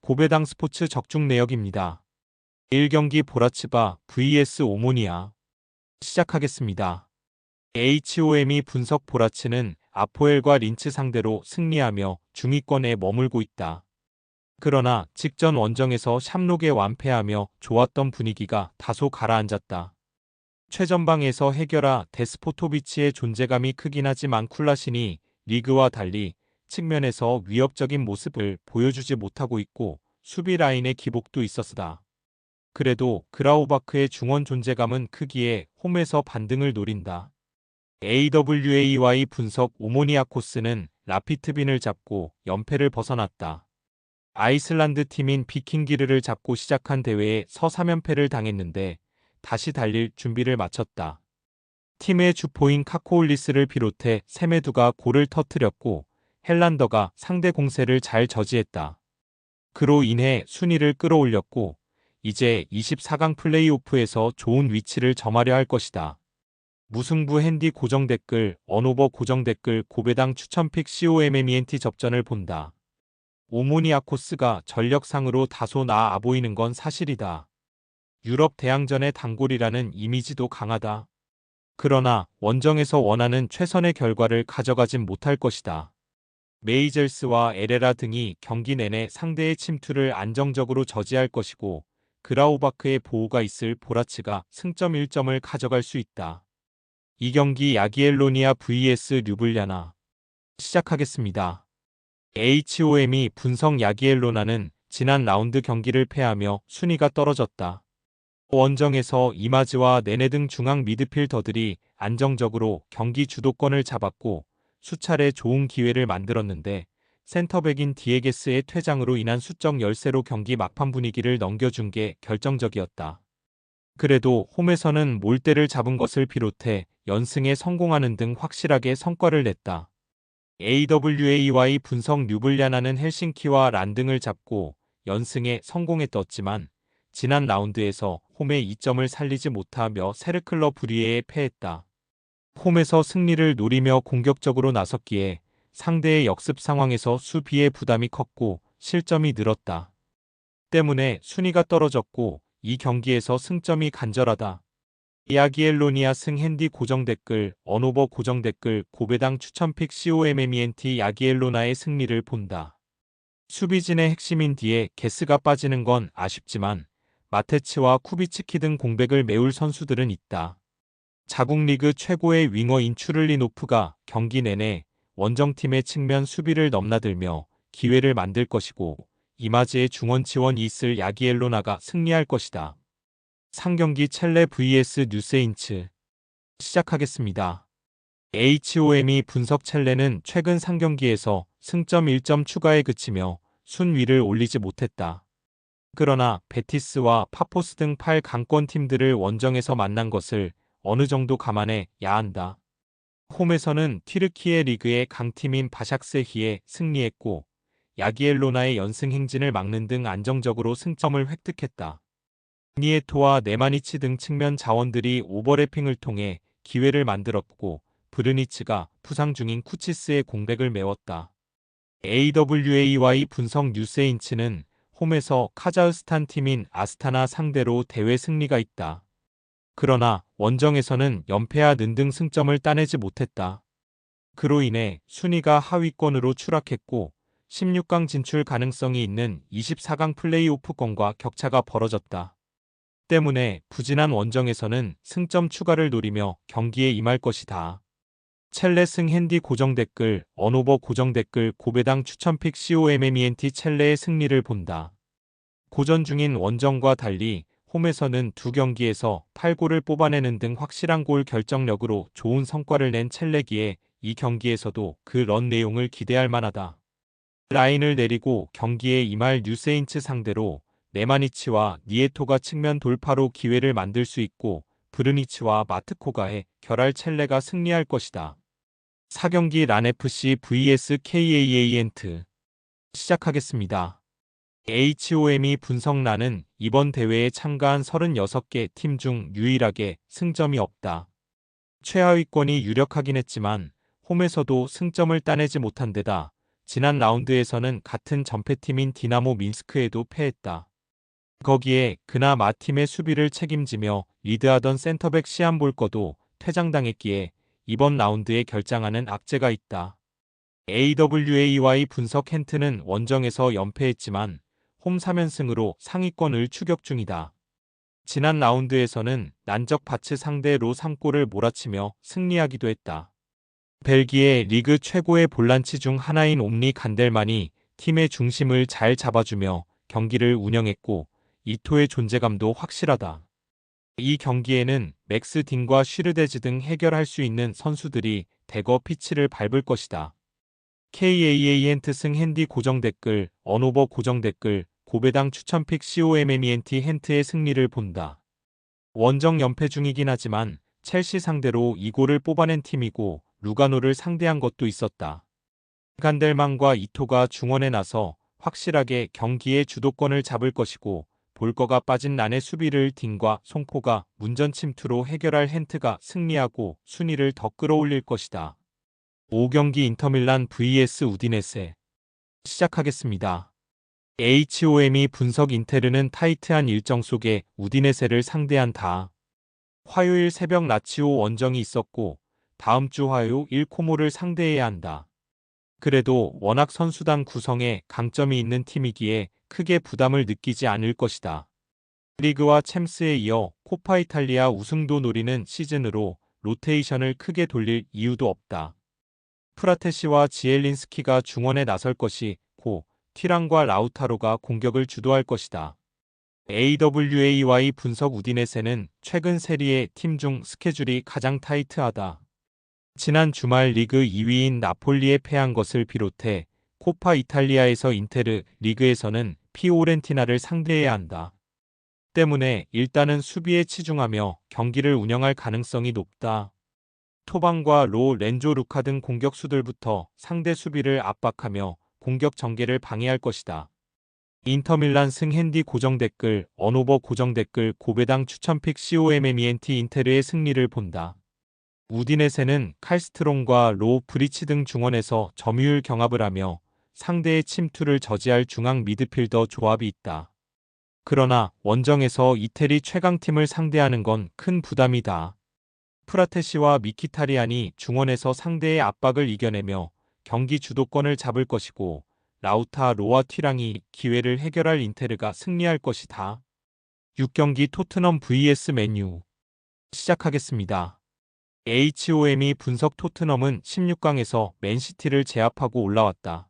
고배당 스포츠 적중 내역입니다. 1경기 보라치바 vs 오모니아 시작하겠습니다. HOM이 분석 보라치는 아포엘과 린츠 상대로 승리하며 중위권에 머물고 있다. 그러나 직전 원정에서 샴록에 완패하며 좋았던 분위기가 다소 가라앉았다. 최전방에서 해결하 데스포토비치의 존재감이 크긴 하지만 쿨라신이 리그와 달리 측면에서 위협적인 모습을 보여주지 못하고 있고 수비 라인의 기복도 있었다. 그래도 그라우바크의 중원 존재감은 크기에 홈에서 반등을 노린다. AWAY 분석 오모니아코스는 라피트빈을 잡고 연패를 벗어났다. 아이슬란드 팀인 비킹기르를 잡고 시작한 대회에 서3연패를 당했는데 다시 달릴 준비를 마쳤다. 팀의 주포인 카코올리스를 비롯해 세메두가 골을 터뜨렸고 헬란더가 상대 공세를 잘 저지했다. 그로 인해 순위를 끌어올렸고 이제 24강 플레이오프에서 좋은 위치를 점하려 할 것이다. 무승부 핸디 고정 댓글 언오버 고정 댓글 고배당 추천픽 COMMENT 접전을 본다. 오모니아코스가 전력상으로 다소 나아 보이는 건 사실이다. 유럽 대항전의 단골이라는 이미지도 강하다. 그러나 원정에서 원하는 최선의 결과를 가져가진 못할 것이다. 메이젤스와 에레라 등이 경기 내내 상대의 침투를 안정적으로 저지할 것이고 그라우바크의 보호가 있을 보라츠가 승점 1점을 가져갈 수 있다. 이 경기 야기엘로니아 vs 류블리아나 시작하겠습니다. HOM이 분석 야기엘로나는 지난 라운드 경기를 패하며 순위가 떨어졌다. 원정에서 이마즈와 네네 등 중앙 미드필더들이 안정적으로 경기 주도권을 잡았고 수차례 좋은 기회를 만들었는데 센터백인 디에게스의 퇴장으로 인한 수적 열세로 경기 막판 분위기를 넘겨준 게 결정적이었다. 그래도 홈에서는 몰대를 잡은 것을 비롯해 연승에 성공하는 등 확실하게 성과를 냈다. AWAY 분석 류블리아나는 헬싱키와 란등을 잡고 연승에 성공했었지만 지난 라운드에서 홈의 2점을 살리지 못하며 세르클러 브리에에 패했다. 홈에서 승리를 노리며 공격적으로 나섰기에 상대의 역습 상황에서 수비의 부담이 컸고 실점이 늘었다. 때문에 순위가 떨어졌고 이 경기에서 승점이 간절하다. 야기엘로니아 승 핸디 고정 댓글 언오버 고정 댓글 고배당 추천픽 COMMENT 야기엘로나의 승리를 본다. 수비진의 핵심인 뒤에 게스가 빠지는 건 아쉽지만 마테츠와 쿠비츠키 등 공백을 메울 선수들은 있다. 자국 리그 최고의 윙어인 추를리노프가 경기 내내 원정팀의 측면 수비를 넘나들며 기회를 만들 것이고 이마즈의 중원 지원이 있을 야기엘로나가 승리할 것이다. 상경기 첼레 vs 뉴세인츠 시작하겠습니다. HOM이 분석 첼레는 최근 상경기에서 승점 1점 추가에 그치며 순위를 올리지 못했다. 그러나 베티스와 파포스 등 8강권 팀들을 원정에서 만난 것을 어느 정도 감안해야 한다. 홈에서는 튀르키예 리그의 강팀인 바샥세히에 승리했고 야기엘로나의 연승 행진을 막는 등 안정적으로 승점을 획득했다. 니에토와 네마니치 등 측면 자원들이 오버래핑을 통해 기회를 만들었고 브르니츠가 부상 중인 쿠치스의 공백을 메웠다. AWAY 분석 뉴세인츠는 홈에서 카자흐스탄 팀인 아스타나 상대로 대회 승리가 있다. 그러나 원정에서는 연패와 는등 승점을 따내지 못했다. 그로 인해 순위가 하위권으로 추락했고 16강 진출 가능성이 있는 24강 플레이오프권과 격차가 벌어졌다. 때문에 부진한 원정에서는 승점 추가를 노리며 경기에 임할 것이다. 첼레 승 핸디 고정 댓글 언오버 고정 댓글 고배당 추천픽 COMMENT 첼레의 승리를 본다. 고전 중인 원정과 달리 홈에서는 두 경기에서 8골을 뽑아내는 등 확실한 골 결정력으로 좋은 성과를 낸 첼레기에 이 경기에서도 그 런 내용을 기대할 만하다. 라인을 내리고 경기에 임할 뉴세인츠 상대로 네마니치와 니에토가 측면 돌파로 기회를 만들 수 있고 브르니치와 마트코가의 결할 첼레가 승리할 것이다. 4경기 란FC vs KAANT 시작하겠습니다. HOM이 분석란은 이번 대회에 참가한 36개 팀 중 유일하게 승점이 없다. 최하위권이 유력하긴 했지만 홈에서도 승점을 따내지 못한 데다 지난 라운드에서는 같은 전패팀인 디나모 민스크에도 패했다. 거기에 그나마 팀의 수비를 책임지며 리드하던 센터백 시안볼거도 퇴장당했기에 이번 라운드에 결장하는 악재가 있다. AWAY 분석 헨트는 원정에서 연패했지만 홈 3연승으로 상위권을 추격 중이다. 지난 라운드에서는 난적 바츠 상대로 3골을 몰아치며 승리하기도 했다. 벨기에 리그 최고의 볼란치 중 하나인 옴리 간델만이 팀의 중심을 잘 잡아주며 경기를 운영했고 이토의 존재감도 확실하다. 이 경기에는 맥스 딘과 슈르데즈 등 해결할 수 있는 선수들이 대거 피치를 밟을 것이다. KAANT 승 핸디 고정 댓글, 언오버 고정 댓글, 고배당 추천픽 COMMENT 헨트의 승리를 본다. 원정 연패 중이긴 하지만 첼시 상대로 2골을 뽑아낸 팀이고 루가노를 상대한 것도 있었다. 간델만과 이토가 중원에 나서 확실하게 경기의 주도권을 잡을 것이고 볼거가 빠진 란의 수비를 딘과 송포가 문전 침투로 해결할 헨트가 승리하고 순위를 더 끌어올릴 것이다. 5경기 인터밀란 vs 우디네세 시작하겠습니다. HOM이 분석 인테르는 타이트한 일정 속에 우디네세를 상대한다. 화요일 새벽 라치오 원정이 있었고 다음 주 화요1 코모를 상대해야 한다. 그래도 워낙 선수단 구성에 강점이 있는 팀이기에 크게 부담을 느끼지 않을 것이다. 리그와 챔스에 이어 코파 이탈리아 우승도 노리는 시즌으로 로테이션을 크게 돌릴 이유도 없다. 프라테시와 지엘린스키가 중원에 나설 것이고 티랑과 라우타로가 공격을 주도할 것이다. AWAY 분석 우디네세는 최근 세리에 팀 중 스케줄이 가장 타이트하다. 지난 주말 리그 2위인 나폴리에 패한 것을 비롯해 코파 이탈리아에서 인테르, 리그에서는 피오렌티나를 상대해야 한다. 때문에 일단은 수비에 치중하며 경기를 운영할 가능성이 높다. 토방과 로, 렌조 루카 등 공격수들부터 상대 수비를 압박하며 공격 전개를 방해할 것이다. 인터밀란 승 핸디 고정 댓글, 언오버 고정 댓글, 고배당 추천픽 COMMENT 인테르의 승리를 본다. 우디네세는 칼스트롬과 로, 브리치 등 중원에서 점유율 경합을 하며 상대의 침투를 저지할 중앙 미드필더 조합이 있다. 그러나 원정에서 이태리 최강팀을 상대하는 건 큰 부담이다. 프라테시와 미키타리안이 중원에서 상대의 압박을 이겨내며 경기 주도권을 잡을 것이고 라우타 로와 튀랑이 기회를 해결할 인테르가 승리할 것이다. 6경기 토트넘 vs 맨유 시작하겠습니다. HOM이 분석 토트넘은 16강에서 맨시티를 제압하고 올라왔다.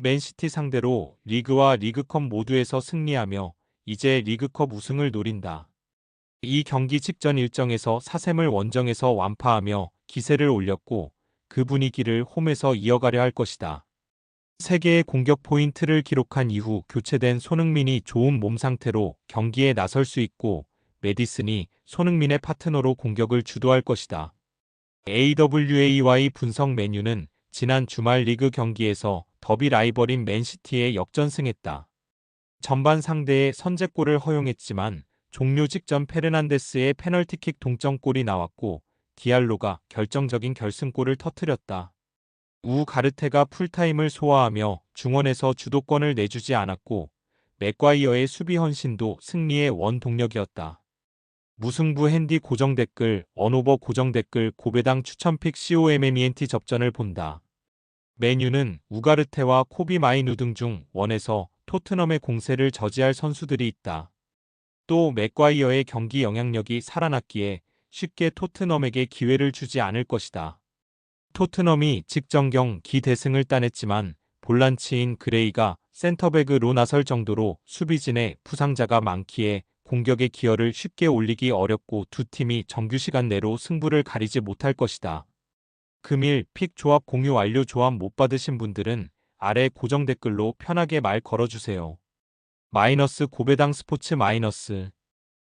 맨시티 상대로 리그와 리그컵 모두에서 승리하며 이제 리그컵 우승을 노린다. 이 경기 직전 일정에서 사셈을 원정에서 완파하며 기세를 올렸고 그 분위기를 홈에서 이어가려 할 것이다. 3개의 공격 포인트를 기록한 이후 교체된 손흥민이 좋은 몸 상태로 경기에 나설 수 있고 메디슨이 손흥민의 파트너로 공격을 주도할 것이다. AWAY 분석 맨유는 지난 주말 리그 경기에서 더비 라이벌인 맨시티에 역전승했다. 전반 상대의 선제골을 허용했지만 종료 직전 페르난데스의 페널티킥 동점골이 나왔고 디알로가 결정적인 결승골을 터뜨렸다. 우가르테가 풀타임을 소화하며 중원에서 주도권을 내주지 않았고 맥과이어의 수비 헌신도 승리의 원동력이었다. 무승부 핸디 고정 댓글, 언오버 고정 댓글, 고배당 추천픽 COMMENT 접전을 본다. 맨유는 우가르테와 코비 마이누 등 중 원에서 토트넘의 공세를 저지할 선수들이 있다. 또 맥과이어의 경기 영향력이 살아났기에 쉽게 토트넘에게 기회를 주지 않을 것이다. 토트넘이 직전경 기대승을 따냈지만 볼란치인 그레이가 센터백으로 나설 정도로 수비진에 부상자가 많기에 공격의 기여를 쉽게 올리기 어렵고 두 팀이 정규 시간 내로 승부를 가리지 못할 것이다. 금일 픽 조합 공유 완료. 조합 못 받으신 분들은 아래 고정 댓글로 편하게 말 걸어주세요. 마이너스 고배당 스포츠 마이너스